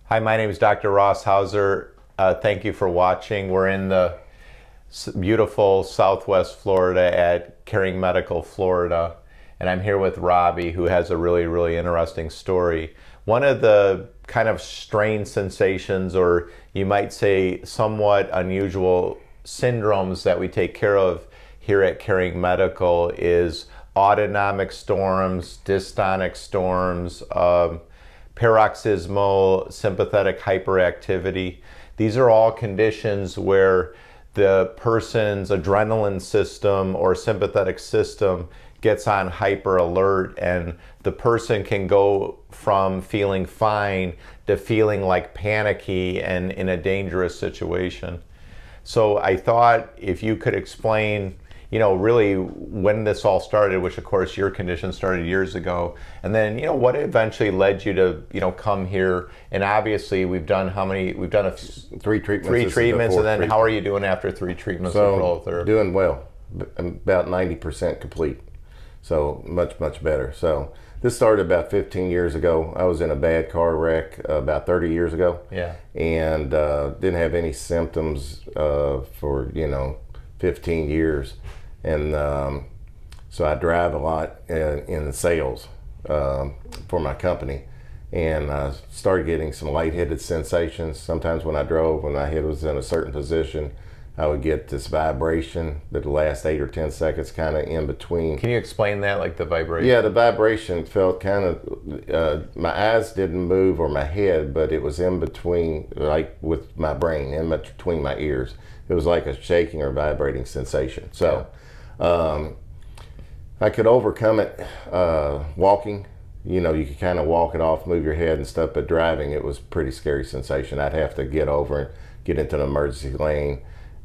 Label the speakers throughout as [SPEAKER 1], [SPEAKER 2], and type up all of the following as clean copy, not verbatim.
[SPEAKER 1] Hi, my name is Dr. Ross Hauser. Thank you for watching. We're in the beautiful Southwest Florida at Caring Medical, Florida. And I'm here with Robbie, who has a really interesting story. One of the kind of strange sensations, or you might say somewhat unusual syndromes that we take care of here at Caring Medical is autonomic storms, dystonic storms, paroxysmal sympathetic hyperactivity. These are all conditions where the person's adrenaline system or sympathetic system gets on hyper alert, and the person can go from feeling fine to feeling like panicky and in a dangerous situation. So I thought if you could explain, really when this all started, which of course your condition started years ago, and then, what eventually led you to, come here. And obviously we've done
[SPEAKER 2] Three treatments.
[SPEAKER 1] Three treatments, and then
[SPEAKER 2] treatment.
[SPEAKER 1] How are you doing after 3 treatments
[SPEAKER 2] So,
[SPEAKER 1] of Prolotherapy?
[SPEAKER 2] doing well. I'm about 90% complete. So much better. So this started about 15 years ago. I was in a bad car wreck about 30 years ago.
[SPEAKER 1] Yeah.
[SPEAKER 2] And didn't have any symptoms for 15 years. And so I drive a lot in sales for my company. And I started getting some lightheaded sensations. Sometimes when my head was in a certain position, I would get this vibration that the last 8 or 10 seconds kind of in between.
[SPEAKER 1] Can you explain that, like the vibration?
[SPEAKER 2] Yeah, the vibration felt kind of, my eyes didn't move or my head, but it was in between, like with my brain, in between my ears. It was like a shaking or vibrating sensation. So I could overcome it walking. You could kind of walk it off, move your head and stuff, but driving, it was a pretty scary sensation. I'd have to get over and get into an emergency lane,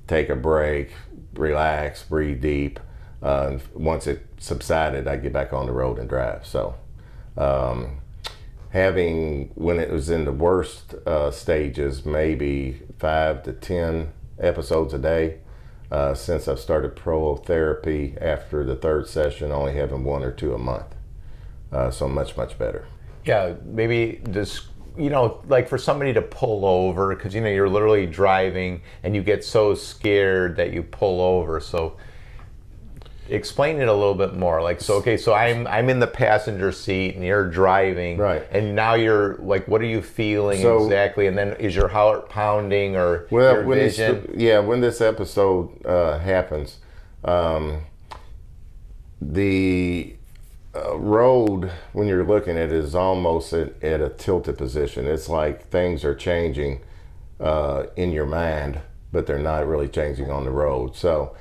[SPEAKER 2] take a break, relax, breathe deep. Once it subsided, I'd get back on the road and drive. So when it was in the worst stages, maybe 5 to 10 episodes a day. Since I've started Prolotherapy after the 3rd session, only having 1 or 2 a month. So much better.
[SPEAKER 1] Yeah, maybe just, like for somebody to pull over, because, you're literally driving and you get so scared that you pull over. So explain it a little bit more. Like, so I'm in the passenger seat and you're driving.
[SPEAKER 2] Right.
[SPEAKER 1] And now you're like, what are you feeling exactly? And then is your heart pounding or your vision?
[SPEAKER 2] When this episode happens, the road, when you're looking at it, is almost at a tilted position. It's like things are changing in your mind, but they're not really changing on the road. So,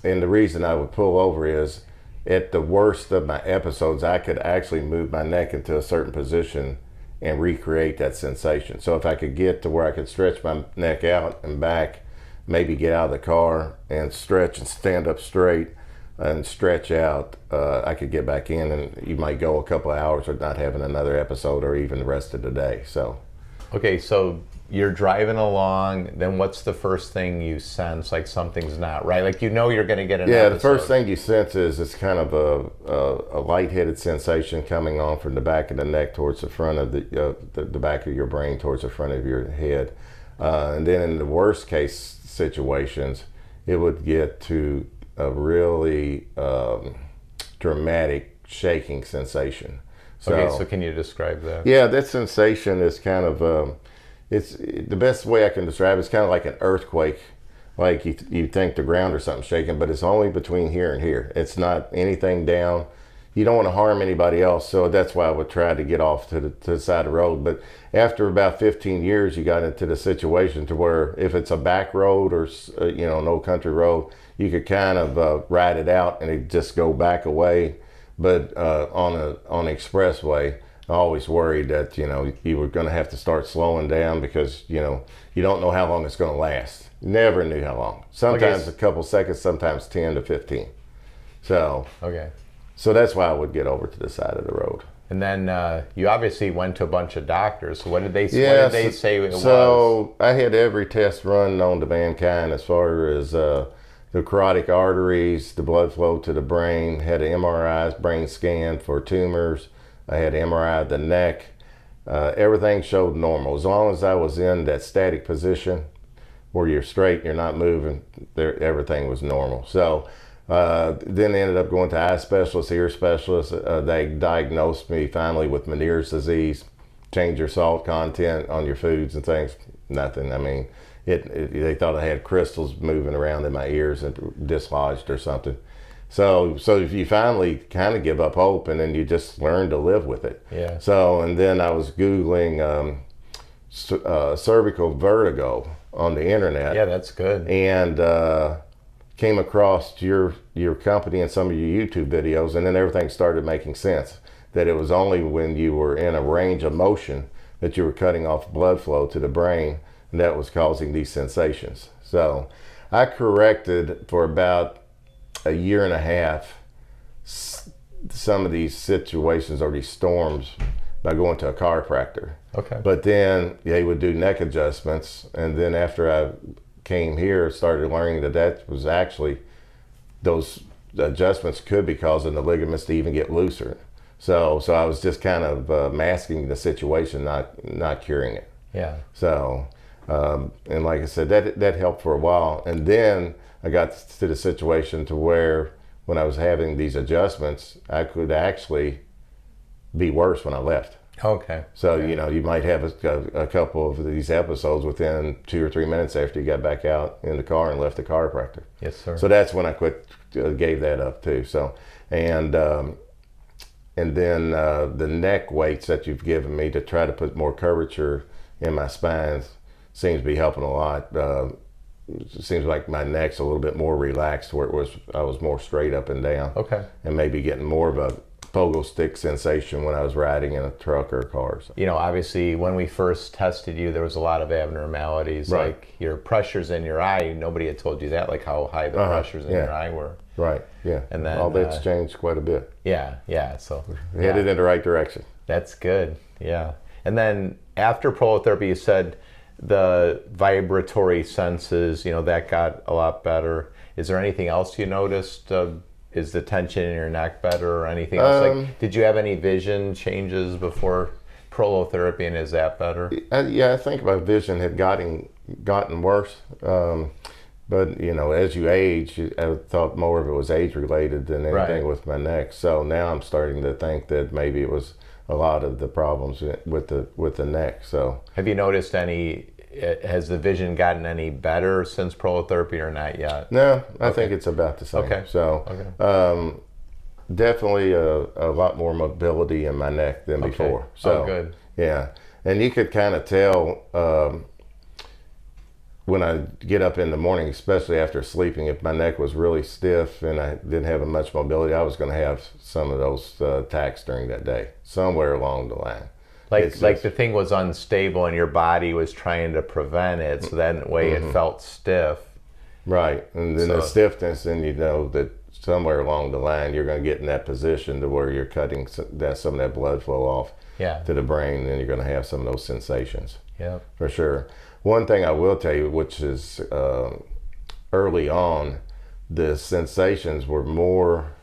[SPEAKER 2] and the reason I would pull over is at the worst of my episodes, I could actually move my neck into a certain position and recreate that sensation. So if I could get to where I could stretch my neck out and back, maybe get out of the car and stretch and stand up straight and stretch out, I could get back in, and you might go a couple of hours with not having another episode or even the rest of the day. So
[SPEAKER 1] okay, so you're driving along, then what's the first thing you sense, like something's not right? Like, you're going to get an episode.
[SPEAKER 2] The first thing you sense is it's kind of a lightheaded sensation coming on from the back of the neck towards the front of the back of your brain towards the front of your head. And then in the worst case situations, it would get to a really dramatic shaking sensation.
[SPEAKER 1] So can you describe that?
[SPEAKER 2] Yeah, that sensation is kind of, it's the best way I can describe it. It's kind of like an earthquake. Like you think the ground or something shaking, but it's only between here and here. It's not anything down. You don't want to harm anybody else, so that's why I would try to get off to the side of the road. But after about 15 years, you got into the situation to where if it's a back road or an old country road, you could kind of ride it out and it just go back away. But on an expressway, I always worried that you were going to have to start slowing down because you don't know how long it's going to last. Never knew how long. Sometimes a couple seconds, sometimes 10 to 15. So that's why I would get over to the side of the road.
[SPEAKER 1] And then you obviously went to a bunch of doctors. So what did they say it was?
[SPEAKER 2] So I had every test run known to mankind as far as the carotid arteries, the blood flow to the brain, had an MRI, brain scan for tumors. I had an MRI of the neck, everything showed normal. As long as I was in that static position where you're straight, you're not moving, there, everything was normal. So then I ended up going to eye specialist, ear specialist. They diagnosed me finally with Meniere's disease. Change your salt content on your foods and things. Nothing. I mean, they thought I had crystals moving around in my ears and dislodged or something. So if you finally kind of give up hope, and then you just learn to live with it.
[SPEAKER 1] Yeah.
[SPEAKER 2] So, and then I was Googling cervical vertigo on the internet.
[SPEAKER 1] Yeah, that's good.
[SPEAKER 2] And came across your company and some of your YouTube videos, and then everything started making sense. That it was only when you were in a range of motion that you were cutting off blood flow to the brain, and that was causing these sensations. So I corrected for about a year and a half some of these situations or these storms by going to a chiropractor.
[SPEAKER 1] Okay.
[SPEAKER 2] But then they would do neck adjustments, and then after I came here, started learning that was actually, those adjustments could be causing the ligaments to even get looser. So I was just kind of masking the situation, not curing it.
[SPEAKER 1] Yeah.
[SPEAKER 2] So and like I said, that helped for a while, and then I got to the situation to where when I was having these adjustments, I could actually be worse when I left.
[SPEAKER 1] Okay.
[SPEAKER 2] So, you know, you might have a couple of these episodes within 2 or 3 minutes after you got back out in the car and left the chiropractor.
[SPEAKER 1] Yes, sir.
[SPEAKER 2] So that's when I quit, gave that up too. So, and then the neck weights that you've given me to try to put more curvature in my spine seems to be helping a lot. It seems like my neck's a little bit more relaxed, where I was more straight up and down.
[SPEAKER 1] Okay.
[SPEAKER 2] And maybe getting more of a pogo stick sensation when I was riding in a truck or a car. So.
[SPEAKER 1] You know, obviously, when we first tested you, there was a lot of abnormalities,
[SPEAKER 2] Right.
[SPEAKER 1] like your pressures in your eye. Nobody had told you that, like how high the pressures in your eye were.
[SPEAKER 2] Right. Yeah.
[SPEAKER 1] And then
[SPEAKER 2] all that's changed quite a bit.
[SPEAKER 1] Yeah. So
[SPEAKER 2] Headed in the right direction.
[SPEAKER 1] that's good. Yeah. And then after prolotherapy, you said the vibratory senses, you know, that got a lot better. Is there anything else you noticed? Is the tension in your neck better or anything else? Like, did you have any vision changes before prolotherapy, and is that better?
[SPEAKER 2] Yeah, I think my vision had gotten worse. But, you know, as you age, I thought more of it was age related than anything with my neck. So now I'm starting to think that maybe it was a lot of the problems with the neck. So
[SPEAKER 1] have you noticed has the vision gotten any better since prolotherapy or not yet?
[SPEAKER 2] No, I think it's about the same.
[SPEAKER 1] Okay.
[SPEAKER 2] So definitely a lot more mobility in my neck than before. So
[SPEAKER 1] good.
[SPEAKER 2] Yeah, and you could kind of tell when I get up in the morning, especially after sleeping, if my neck was really stiff and I didn't have much mobility, I was going to have some of those attacks during that day, somewhere along the line.
[SPEAKER 1] Like the thing was unstable and your body was trying to prevent it, so that way it felt stiff.
[SPEAKER 2] Right, and then the stiffness, and you know that somewhere along the line you're going to get in that position to where you're cutting some of that blood flow off to the brain, and you're going to have some of those sensations.
[SPEAKER 1] Yeah,
[SPEAKER 2] for sure. One thing I will tell you, which is early on, the sensations were more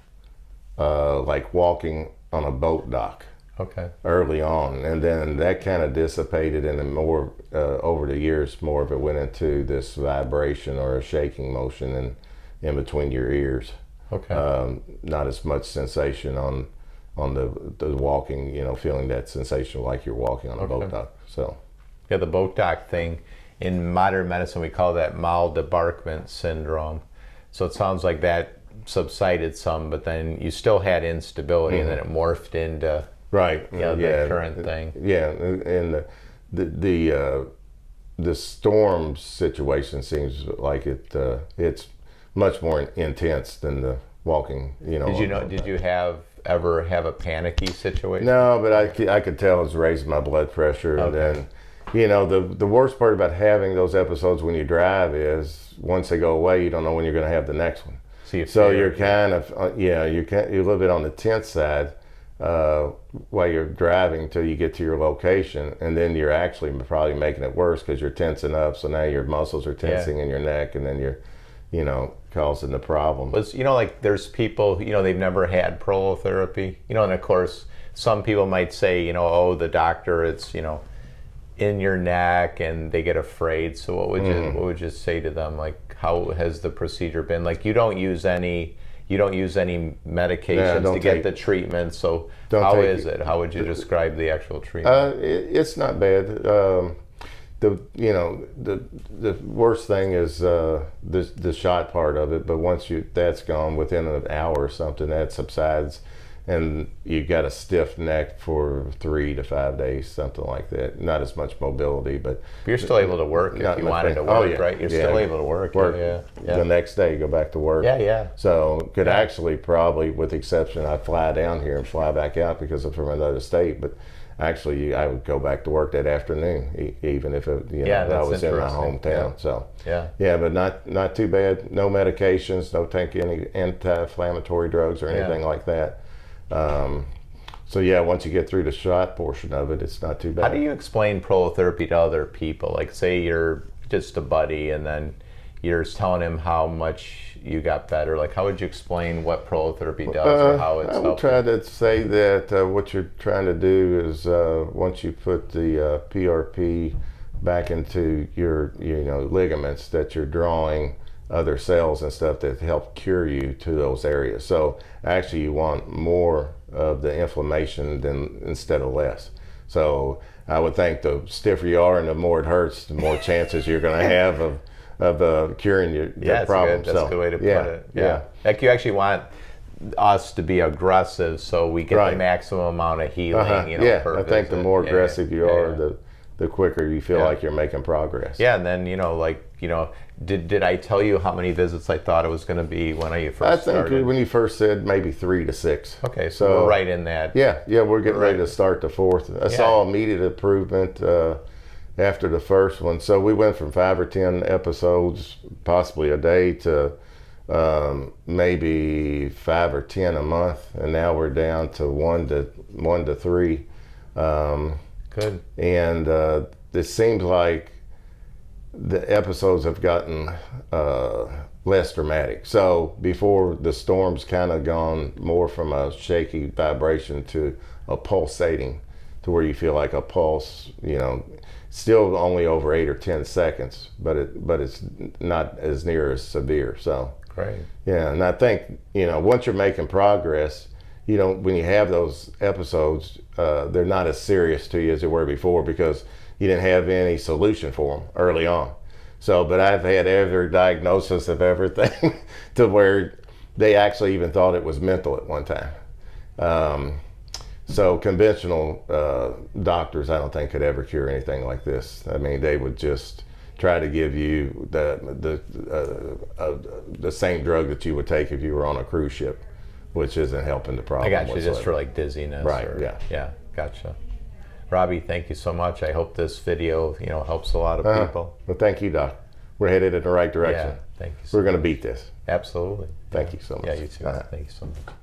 [SPEAKER 2] like walking on a boat dock.
[SPEAKER 1] Okay.
[SPEAKER 2] Early on, and then that kind of dissipated, and then more over the years, more of it went into this vibration or a shaking motion in between your ears.
[SPEAKER 1] Okay.
[SPEAKER 2] Not as much sensation on the walking, you know, feeling that sensation like you're walking on a boat dock. So.
[SPEAKER 1] Yeah, the boat dock thing, in modern medicine we call that mild Debarkment syndrome. So it sounds like that subsided some, but then you still had instability, and then it morphed into the current thing.
[SPEAKER 2] Yeah, and the storm situation seems like it's much more intense than the walking. You know.
[SPEAKER 1] Did you ever have a panicky situation?
[SPEAKER 2] No, but I could tell it was raising my blood pressure, and then. You know, the worst part about having those episodes when you drive is once they go away, you don't know when you're going to have the next one. So you're kind of, you're a little bit on the tense side while you're driving till you get to your location, and then you're actually probably making it worse because you're tensing up. So now your muscles are tensing in your neck, and then causing the problem.
[SPEAKER 1] Was, like there's people, they've never had prolotherapy, and of course some people might say, oh, the doctor, it's, in your neck, and they get afraid. So what would you say to them? Like, how has the procedure been? Like, you don't use any medications to get the treatment. So how is it? How would you describe the actual treatment?
[SPEAKER 2] It's not bad. The worst thing is the shot part of it, but once that's gone, within an hour or something, that subsides, and you got a stiff neck for 3 to 5 days, something like that. Not as much mobility, but
[SPEAKER 1] you're still able to work if you wanted to work, right? You're still able to work. Yeah.
[SPEAKER 2] The next day, go back to work.
[SPEAKER 1] Yeah.
[SPEAKER 2] So could actually probably, with the exception, I fly down here and fly back out because I'm from another state, but actually I would go back to work that afternoon, even if I was in my hometown. So but not too bad. No medications, no take any anti-inflammatory drugs or anything like that. So once you get through the shot portion of it, it's not too bad.
[SPEAKER 1] How do you explain prolotherapy to other people? Like, say you're just a buddy and then you're telling him how much you got better. Like, how would you explain what prolotherapy does or how it's helping?
[SPEAKER 2] I would try to say that what you're trying to do is once you put the PRP back into your ligaments, that you're drawing other cells and stuff that help cure you to those areas. So actually you want more of the inflammation instead of less. So I would think the stiffer you are and the more it hurts, the more chances you're going to have of curing your problem.
[SPEAKER 1] That's a good way to put it. Yeah. Like, you actually want us to be aggressive so we get the maximum amount of healing.
[SPEAKER 2] I think the more aggressive you are, the quicker you feel like you're making progress.
[SPEAKER 1] Yeah, and then did I tell you how many visits I thought it was going to be when I first started?
[SPEAKER 2] I think when you first said maybe 3 to 6.
[SPEAKER 1] Okay, so we're right in that.
[SPEAKER 2] Yeah, we're getting ready to start the 4th. I saw immediate improvement after the first one. So we went from 5 or 10 episodes, possibly a day, to maybe 5 or 10 a month, and now we're down to 1 to 3.
[SPEAKER 1] Good.
[SPEAKER 2] And it seems like the episodes have gotten less dramatic. So before, the storm's kind of gone more from a shaky vibration to a pulsating, to where you feel like a pulse, still only over 8 or 10 seconds, but it's not as near as severe. So
[SPEAKER 1] great.
[SPEAKER 2] Yeah, and I think once you're making progress, when you have those episodes, they're not as serious to you as they were before, because you didn't have any solution for them early on. So, but I've had every diagnosis of everything to where they actually even thought it was mental at one time. So conventional doctors, I don't think, could ever cure anything like this. I mean, they would just try to give you the same drug that you would take if you were on a cruise ship, which isn't helping the problem.
[SPEAKER 1] I got you,
[SPEAKER 2] whatsoever.
[SPEAKER 1] just for like dizziness.
[SPEAKER 2] Right,
[SPEAKER 1] yeah, gotcha. Robbie, thank you so much. I hope this video, helps a lot of people.
[SPEAKER 2] Well, thank you, Doc. We're headed in the right direction.
[SPEAKER 1] Yeah, thank you so
[SPEAKER 2] We're going to beat this.
[SPEAKER 1] Absolutely.
[SPEAKER 2] Thank you so much.
[SPEAKER 1] Yeah, you too. Thank you so much.